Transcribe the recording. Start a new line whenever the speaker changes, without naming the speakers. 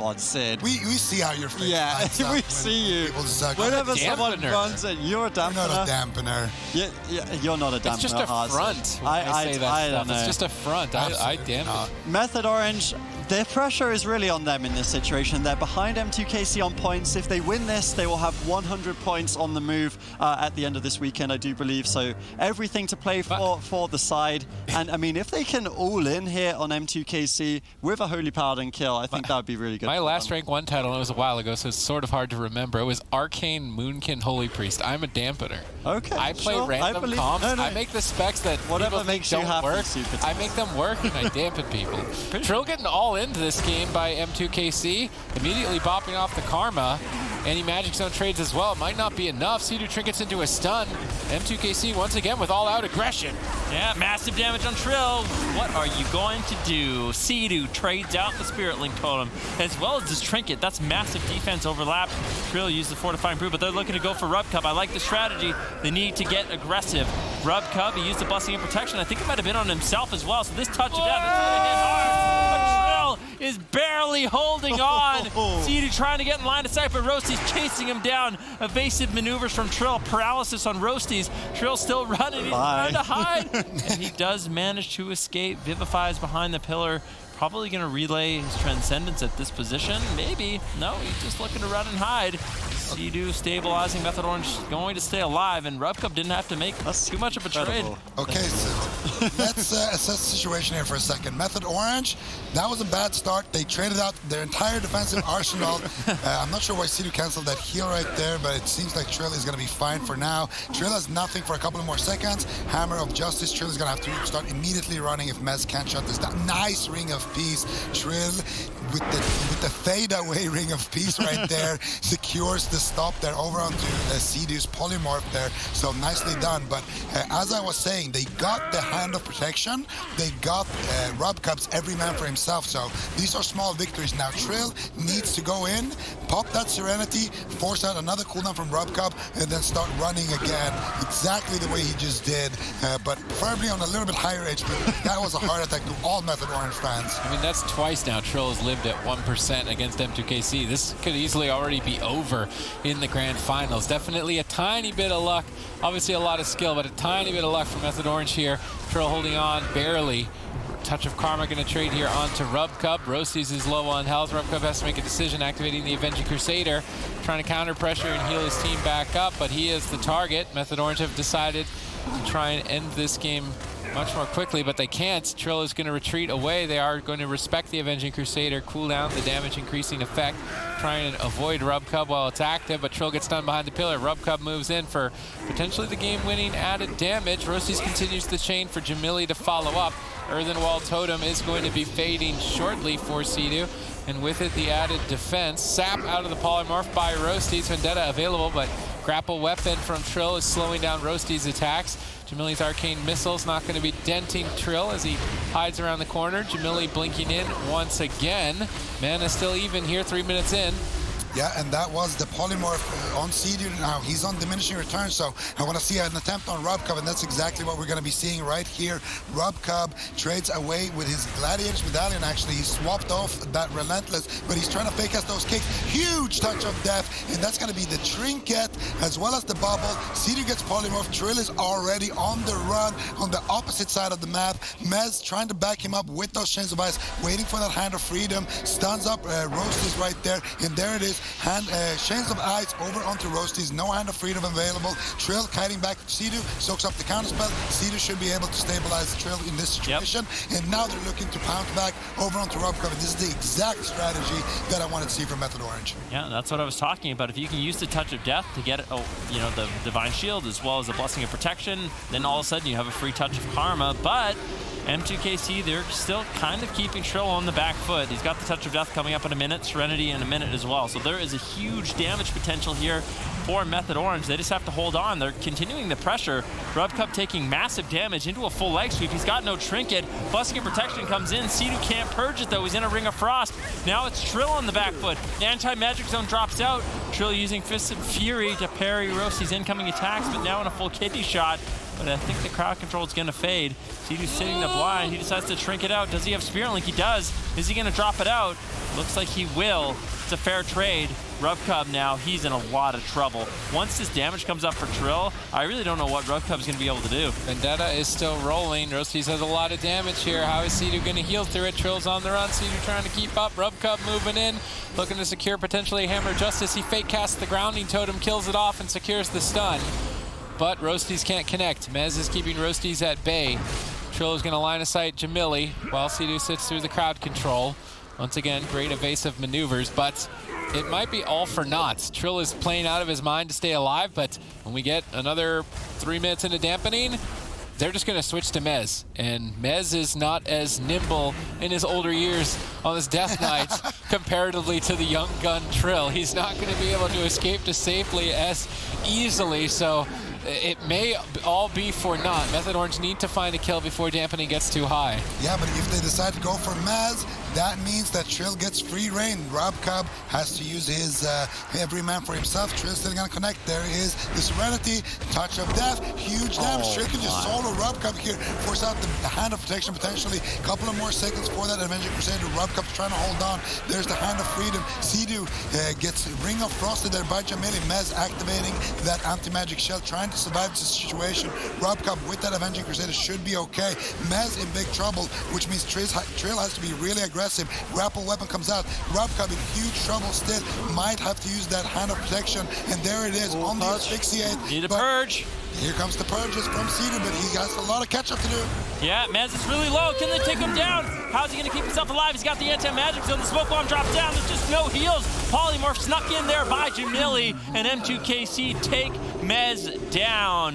on, Sid.
We see how your face lights up
we
when
see you.
people suck.
Whenever someone runs it, you're a dampener.
You're not a dampener.
Yeah, you're not a dampener.
It's just a front. I say that
I
stuff.
don't know.
It's just a front. I dampen.
Method Orange, their pressure is really on them in this situation. They're behind M2KC on points. If they win this, they will have 100 points on the move at the end of this weekend, I do believe. So everything to play for the side. And I mean, if they can all in here on M2KC with a Holy Paladin kill, I think that would be really good.
My last rank 1 title, and it was a while ago, so it's sort of hard to remember. It was Arcane Moonkin Holy Priest. I'm a dampener.
Okay.
I play random comps.
No.
I make the specs that
whatever makes you happy,
work. I make them work and I dampen people. Trill getting all into this game by M2KC, immediately bopping off the Karma. Any Magic Zone trades as well. It might not be enough. Sea-Doo trinkets into a stun. M2KC once again with all-out aggression.
Yeah, massive damage on Trill. What are you going to do? Sea-Doo trades out the Spirit Link Totem as well as this trinket. That's massive defense overlap. Trill used the Fortifying Brew, but they're looking to go for Rub Cup. I like the strategy. They need to get aggressive. Rub Cup, he used the Blessing and Protection. I think it might have been on himself as well. So this touch of death is going to hit hard. Is barely holding on. Sea-Doo trying to get in line of sight, but Roasty's chasing him down. Evasive maneuvers from Trill. Paralysis on Roasty's. Trill still running. He's trying to hide. And he does manage to escape. Vivifies behind the pillar. Probably going to relay his Transcendence at this position. Maybe. No, he's just looking to run and hide. Sea-Doo stabilizing. Method Orange going to stay alive, and Rub Cup didn't have to make too much of a trade.
Okay, so let's assess the situation here for a second. Method Orange, that was a bad start. They traded out their entire defensive arsenal. I'm not sure why Sea-Doo canceled that heal right there, but it seems like Trill is going to be fine for now. Trill has nothing for a couple of more seconds. Hammer of Justice. Trill is going to have to start immediately running if Mez can't shut this down. Nice Ring of Peace. Trill with the fade away Ring of Peace right there secures the stop there over onto Sea-Doo's polymorph there. So nicely done. But as I was saying, they got the Hand of Protection. They got Rub Cups, every man for himself. So these are small victories. Now Trill needs to go in, pop that Serenity, force out another cooldown from Rub Cup, and then start running again. Exactly the way he just did, but preferably on a little bit higher HP. That was a heart attack to all Method Orange fans.
I mean, that's twice now Trill has lived at 1% against M2KC. This could easily already be over in the grand finals. Definitely a tiny bit of luck. Obviously a lot of skill, but a tiny bit of luck for Method Orange here. Trill holding on barely. Touch of Karma going to trade here onto Rub Cup. Roasties is low on health. Rub Cup has to make a decision, activating the Avenging Crusader, trying to counter pressure and heal his team back up, but he is the target. Method Orange have decided to try and end this game much more quickly, but they can't. Trill is going to retreat away. They are going to respect the Avenging Crusader, cool down the damage increasing effect, try and avoid Rub Cup while it's active, but Trill gets done behind the pillar. Rub Cup moves in for potentially the game-winning added damage. Roasties continues the chain for Jamili to follow up. Earthen Wall Totem is going to be fading shortly for Sea-Doo, and with it the added defense. Sap out of the polymorph by Roasties. Vendetta available, but grapple weapon from Trill is slowing down Roasties' attacks. Jamili's Arcane Missile's not going to be denting Trill as he hides around the corner. Jamili blinking in once again. Mana still even here, 3 minutes in.
Yeah, and that was the polymorph on Sea-Doo now. He's on diminishing return, so I want to see an attempt on Rub Cup, and that's exactly what we're going to be seeing right here. Rub Cup trades away with his Gladiator's Medallion, actually. He swapped off that Relentless, but he's trying to fake us those kicks. Huge touch of death, and that's going to be the trinket as well as the bubble. Sea-Doo gets polymorph. Trill is already on the run on the opposite side of the map. Mez trying to back him up with those Chains of Ice, waiting for that Hand of Freedom. Stuns up Roasties right there, and there it is. Chains of Ice over onto Roasties. No Hand of Freedom available. Trill kiting back to Sea-Doo, soaks up the counterspell. Sea-Doo should be able to stabilize Trill in this situation. Yep. And now they're looking to pound back over onto Rub Cup. This is the exact strategy that I wanted to see from Method Orange.
Yeah, that's what I was talking about. If you can use the Touch of Death to get the Divine Shield as well as the Blessing of Protection, then all of a sudden you have a free Touch of Karma. But M2KC, they're still kind of keeping Trill on the back foot. He's got the Touch of Death coming up in a minute, Serenity in a minute as well. So there is a huge damage potential here for Method Orange. They just have to hold on. They're continuing the pressure. Rub Cup taking massive damage into a full leg sweep. He's got no trinket. Blessing of Protection comes in. Sea-Doo can't purge it though. He's in a Ring of Frost. Now it's Trill on the back foot. The Anti-Magic Zone drops out. Trill using Fist of Fury to parry Roasty's incoming attacks, but now in a full kidney shot. but I think the crowd control is going to fade. Seedu's sitting the blind. He decides to shrink it out. Does he have Spirit Link? He does. Is he going to drop it out? Looks like he will. It's a fair trade. RubCub now, he's in a lot of trouble. Once this damage comes up for Trill, I really don't know what RubCub's going to be able to do.
Vendetta is still rolling. Roasties has a lot of damage here. How is Seedu going to heal through it? Trill's on the run. Seedu trying to keep up. RubCub moving in, looking to secure potentially a Hammer of Justice. He fake casts the grounding totem, kills it off, and secures the stun. But Roasties can't connect. Mez is keeping Roasties at bay. Trill is going to line of sight Jamili while Seedu sits through the crowd control. Once again, great evasive maneuvers, but it might be all for naught. Trill is playing out of his mind to stay alive, but when we get another 3 minutes into dampening, they're just going to switch to Mez. And Mez is not as nimble in his older years on this Death Knight comparatively to the young gun Trill. He's not going to be able to escape to safely as easily, so it may all be for naught. Method Orange need to find a kill before dampening gets too high.
Yeah, but if they decide to go for Mez, that means that Trill gets free reign. RubCub has to use his every man for himself. Trill's still gonna connect. There is the Serenity, Touch of Death, huge damage. Trill can just solo RubCub here, force out the Hand of Protection potentially. A couple of more seconds for that Avenging Crusader. RubCub's trying to hold on. There's the Hand of Freedom. Seedu gets Ring of Frosted there by Jamili. Mez activating that anti-magic shell, trying to survive this situation. RubCub with that Avenging Crusader should be okay. Mez in big trouble, which means Trill has to be really aggressive. Grapple weapon comes out. RubCub in huge trouble still. Might have to use that Hand of Protection, and there it is on the asphyxiate.
Need a purge.
Here comes the purges from Seedu, but he has a lot of catch up to do.
Yeah, Mez is really low. Can they take him down? How's he going to keep himself alive? He's got the anti-magic zone. The smoke bomb drops down. There's just no heals. Polymorph snuck in there by Jamili, and M2KC take Mez down.